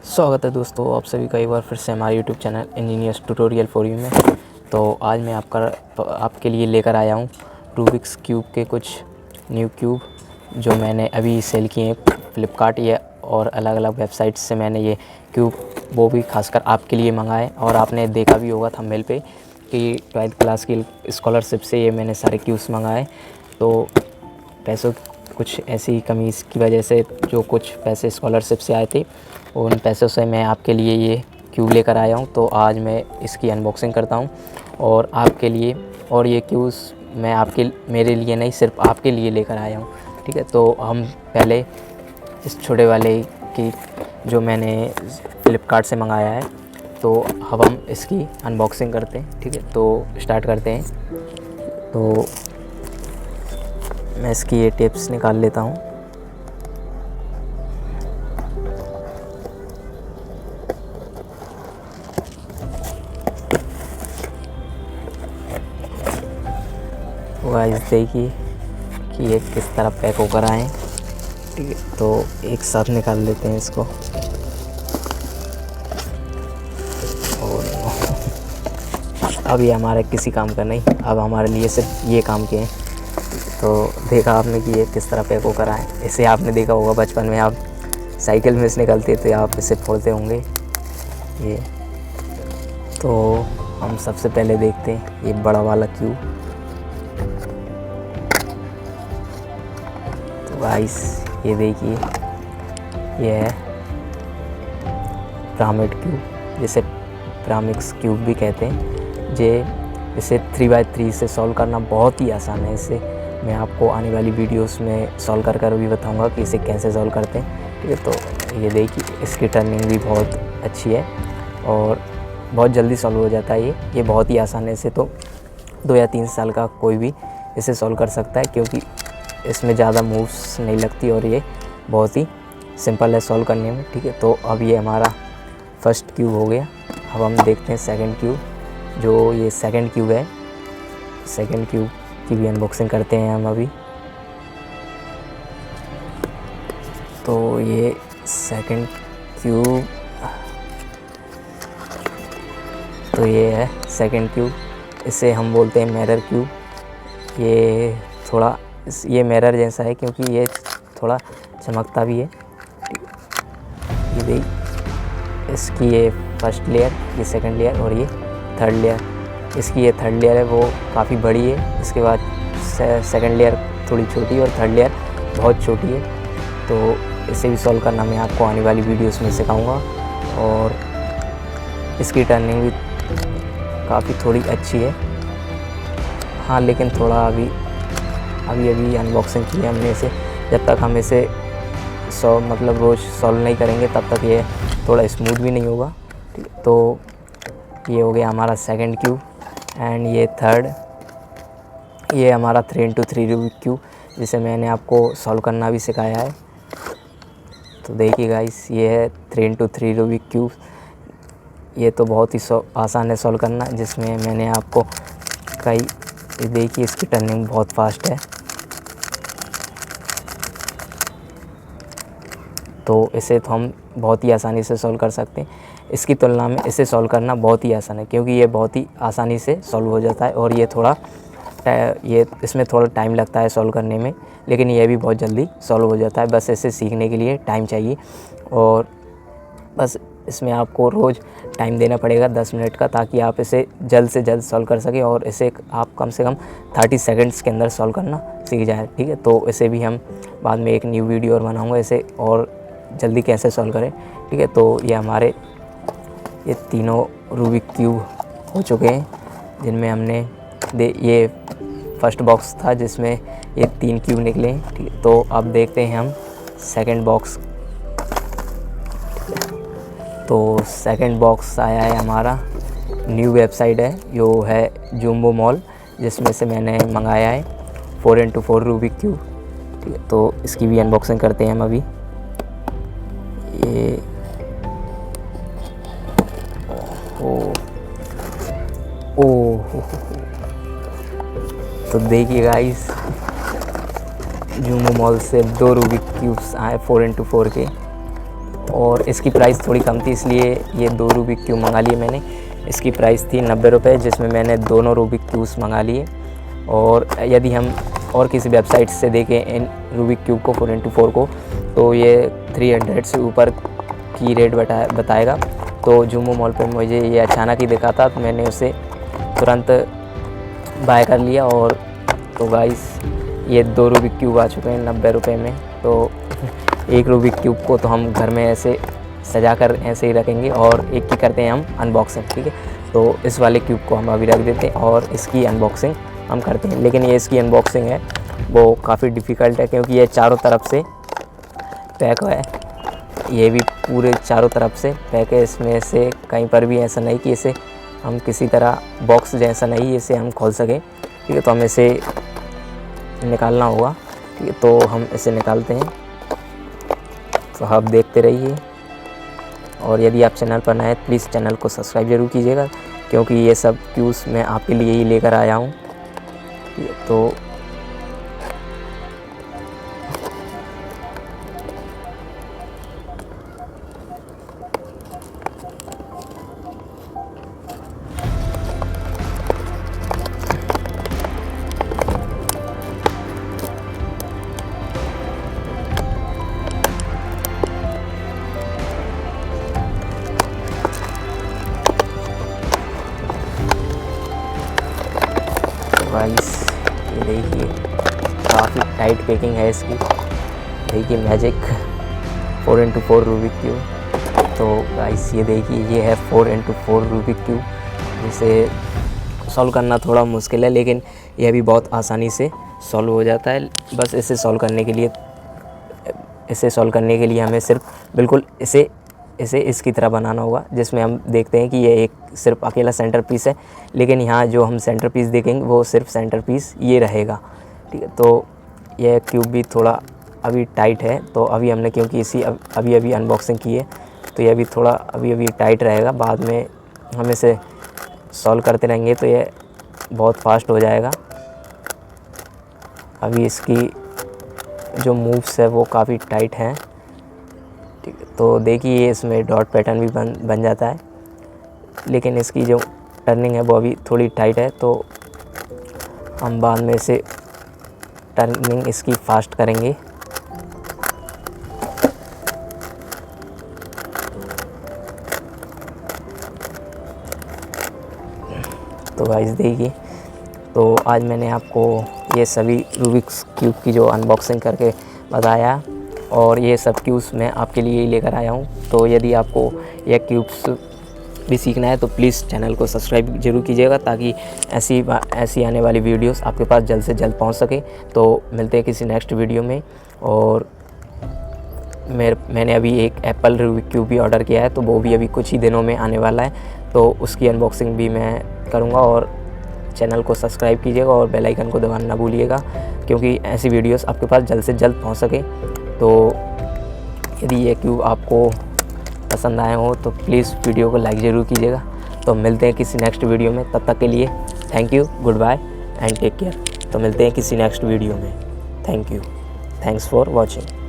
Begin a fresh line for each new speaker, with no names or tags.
स्वागत है दोस्तों, आप सभी का एक बार फिर से हमारे YouTube channel engineers tutorial for you में। तो आज मैं आपके लिए लेकर आया हूँ रूबिक्स क्यूब के कुछ न्यू क्यूब जो मैंने अभी सेल किए हैं फ्लिपकार्ट या और अलग अलग वेबसाइट्स से। मैंने ये क्यूब वो भी खासकर आपके लिए मंगाए और आपने देखा भी होगा थंबनेल पे कि 12th क्लास की स्कॉलरशिप से ये मैंने सारे क्यूब्स मंगाए। तो पैसों कुछ ऐसी कमी की वजह से जो कुछ पैसे स्कॉलरशिप से आए थे उन पैसों से मैं आपके लिए ये क्यूब लेकर आया हूँ। तो आज मैं इसकी अनबॉक्सिंग करता हूँ और आपके लिए, और ये क्यूब्स मैं मेरे लिए नहीं सिर्फ आपके लिए लेकर आया हूँ। ठीक है, तो हम पहले इस छोटे वाले की जो मैंने फ्लिपकार्ट से मंगाया है तो अब हम इसकी अनबॉक्सिंग करते हैं। ठीक है, तो स्टार्ट करते हैं। तो मैं इसकी ये टिप्स निकाल लेता हूँ। गाइस देखिए कि ये किस तरह पैक होकर आए। ठीक है, तो एक साथ निकाल लेते हैं इसको। और अब ये हमारे किसी काम का नहीं, अब हमारे लिए सिर्फ ये काम के हैं। तो देखा आपने कि ये किस तरह पैक होकर आए। इसे आपने देखा होगा बचपन में, आप साइकिल में से निकलते थे, आप इसे फोड़ते होंगे ये। तो हम सबसे पहले देखते हैं ये बड़ा वाला क्यूब। तो गाइस ये देखिए, ये है पिरामिड क्यूब, जिसे पिरामिड्स क्यूब भी कहते हैं। इसे 3x3 से सॉल्व करना बहुत ही आसान है। इसे मैं आपको आने वाली वीडियोस में सॉल्व कर भी बताऊंगा कि इसे कैसे सॉल्व करते हैं। ठीक है, तो ये देखिए इसकी टर्निंग भी बहुत अच्छी है और बहुत जल्दी सॉल्व हो जाता है। ये बहुत ही आसान है। इसे तो 2 या 3 साल का कोई भी इसे सॉल्व कर सकता है, क्योंकि इसमें ज़्यादा मूव्स नहीं लगती और ये बहुत ही सिंपल है सॉल्व करने में। ठीक है, तो अब ये हमारा फर्स्ट क्यूब हो गया। अब हम देखते हैं सेकंड क्यूब। जो ये सेकंड क्यूब है, सेकंड क्यूब की भी अनबॉक्सिंग करते हैं हम अभी। तो ये सेकंड क्यूब, तो ये है सेकंड क्यूब। इसे हम बोलते हैं मिरर क्यूब। ये मिरर जैसा है क्योंकि ये थोड़ा चमकता भी है। ये देख, इसकी ये फर्स्ट लेयर, ये सेकंड लेयर और ये थर्ड लेयर। इसकी ये थर्ड लेयर है वो काफ़ी बड़ी है। इसके बाद सेकंड लेयर थोड़ी छोटी और थर्ड लेयर बहुत छोटी है। तो इसे भी सॉल्व करना मैं आपको आने वाली वीडियोस में सिखाऊंगा। और इसकी टर्निंग भी काफ़ी थोड़ी अच्छी है। हाँ, लेकिन थोड़ा अभी अनबॉक्सिंग की है हमने इसे। जब तक हम इसे रोज़ सॉल्व नहीं करेंगे तब तक ये थोड़ा स्मूथ भी नहीं होगा। ठीक है, तो ये हो गया हमारा सेकंड क्यूब। एंड ये थर्ड, ये हमारा 3x3 रूबिक क्यूब, जिसे मैंने आपको सॉल्व करना भी सिखाया है। तो देखिए गाइस, ये है 3x3 रूबिक क्यूब। ये तो बहुत ही आसान है सॉल्व करना, जिसमें मैंने आपको ये देखिए इसकी टर्निंग बहुत फास्ट है। तो इसे तो हम बहुत ही आसानी से सॉल्व कर सकते हैं। इसकी तुलना में इसे सॉल्व करना बहुत ही आसान है, क्योंकि ये बहुत ही आसानी से सॉल्व हो जाता है। और इसमें थोड़ा टाइम लगता है सॉल्व करने में, लेकिन ये भी बहुत जल्दी सॉल्व हो जाता है। बस इसे सीखने के लिए टाइम चाहिए और बस इसमें आपको रोज़ टाइम देना पड़ेगा 10 मिनट का, ताकि आप इसे जल्द से जल्द सॉल्व कर सकें और इसे आप कम से कम 30 सेकंड्स के अंदर सॉल्व करना सीख जाएं। ठीक है, तो इसे भी हम बाद में एक न्यू वीडियो और बनाऊँगा इसे और जल्दी कैसे सॉल्व करें। ठीक है, तो ये हमारे ये तीनों रूबिक क्यूब हो चुके हैं, जिनमें हमने ये फर्स्ट बॉक्स था जिसमें ये 3 क्यूब निकले हैं। ठीक है, तो अब देखते हैं हम सेकंड बॉक्स। तो सेकंड बॉक्स आया है हमारा, न्यू वेबसाइट है जो है जूम्बो मॉल, जिसमें से मैंने मंगाया है 4x4 रूबिक क्यूब। ठीक है, तो इसकी भी अनबॉक्सिंग करते हैं हम अभी। ये ओ तो देखिए गाइस, जूम्बो मॉल से 2 रूबिक क्यूब्स आए 4x4 के। और इसकी प्राइस थोड़ी कम थी, इसलिए ये 2 रूबिक क्यूब मंगा लिए मैंने। इसकी प्राइस थी 90 रुपये, जिसमें मैंने दोनों रूबिक क्यूब्स मंगा लिए। और यदि हम और किसी वेबसाइट से देखें इन रूबिक क्यूब को 4x4 को, तो ये 300 से ऊपर की रेट बताएगा। तो जूमो मॉल पे मुझे ये अचानक ही दिखा था, तो मैंने उसे तुरंत बाय कर लिया। और तो गाइस ये 2 रूबिक क्यूब आ चुके हैं 90 रुपये में। तो एक रूबिक क्यूब को तो हम घर में ऐसे सजा कर ऐसे ही रखेंगे और एक की करते हैं हम अनबॉक्सिंग, ठीक है। तो इस वाले क्यूब को हम अभी रख देते हैं और इसकी अनबॉक्सिंग हम करते हैं। लेकिन ये इसकी अनबॉक्सिंग है वो काफ़ी डिफ़िकल्ट है, क्योंकि ये चारों तरफ से पैक है। ये भी पूरे चारों तरफ से पैक है, इसमें से कहीं पर भी ऐसा नहीं कि इसे हम किसी तरह बॉक्स जैसा नहीं इसे हम खोल सकें, ठीक है। तो हमें इसे निकालना होगा, ठीक है। तो हम इसे निकालते हैं, तो आप देखते रहिए। और यदि आप चैनल पर नए हैं प्लीज़ चैनल को सब्सक्राइब ज़रूर कीजिएगा, क्योंकि ये सब क्यूज़ मैं आपके लिए ही लेकर आया हूँ। तो गाइस ये देखिए काफ़ी टाइट पैकिंग है इसकी। देखिए मैजिक 4x4 रूबिक क्यूब। तो गाइस ये देखिए ये है 4x4 रूबिक क्यूब, जिसे सॉल्व करना थोड़ा मुश्किल है, लेकिन यह भी बहुत आसानी से सॉल्व हो जाता है। बस इसे सॉल्व करने के लिए हमें सिर्फ बिल्कुल इसे इसकी तरह बनाना होगा, जिसमें हम देखते हैं कि ये एक सिर्फ अकेला सेंटर पीस है। लेकिन यहाँ जो हम सेंटर पीस देखेंगे वो सिर्फ सेंटर पीस ये रहेगा, ठीक है। तो यह क्यूब भी थोड़ा अभी टाइट है, तो अभी हमने क्योंकि अभी अनबॉक्सिंग की है, तो यह भी थोड़ा अभी टाइट रहेगा। बाद में हम इसे सॉल्व करते रहेंगे तो ये बहुत फास्ट हो जाएगा। अभी इसकी जो मूव्स है वो काफ़ी टाइट हैं, ठीक है। तो देखिए इसमें डॉट पैटर्न भी बन जाता है, लेकिन इसकी जो टर्निंग है वो अभी थोड़ी टाइट है, तो हम बाद में इसे टर्निंग इसकी फास्ट करेंगे। तो गाइस देखिए, तो आज मैंने आपको ये सभी रूबिक्स क्यूब की जो अनबॉक्सिंग करके बताया, और ये सब क्यूब्स मैं आपके लिए ही लेकर आया हूँ। तो यदि आपको यह क्यूब्स भी सीखना है तो प्लीज़ चैनल को सब्सक्राइब जरूर कीजिएगा, ताकि ऐसी आने वाली वीडियोस आपके पास जल्द से जल्द पहुँच सके। तो मिलते हैं किसी नेक्स्ट वीडियो में। और मैंने अभी एक एप्पल रूबिक क्यूब भी ऑर्डर किया है, तो वो भी अभी कुछ ही दिनों में आने वाला है, तो उसकी अनबॉक्सिंग भी मैं करूँगा। और चैनल को सब्सक्राइब कीजिएगा और बेल आइकन को दबाना ना भूलिएगा, क्योंकि ऐसी वीडियोस आपके पास जल्द से जल्द पहुंच सके। तो यदि ये क्यूब आपको पसंद आए हो तो प्लीज़ वीडियो को लाइक ज़रूर कीजिएगा। तो मिलते हैं किसी नेक्स्ट वीडियो में, तब तक के लिए thank you, good bye and take care. तो मिलते हैं किसी नेक्स्ट वीडियो में। Thank you, thanks for watching.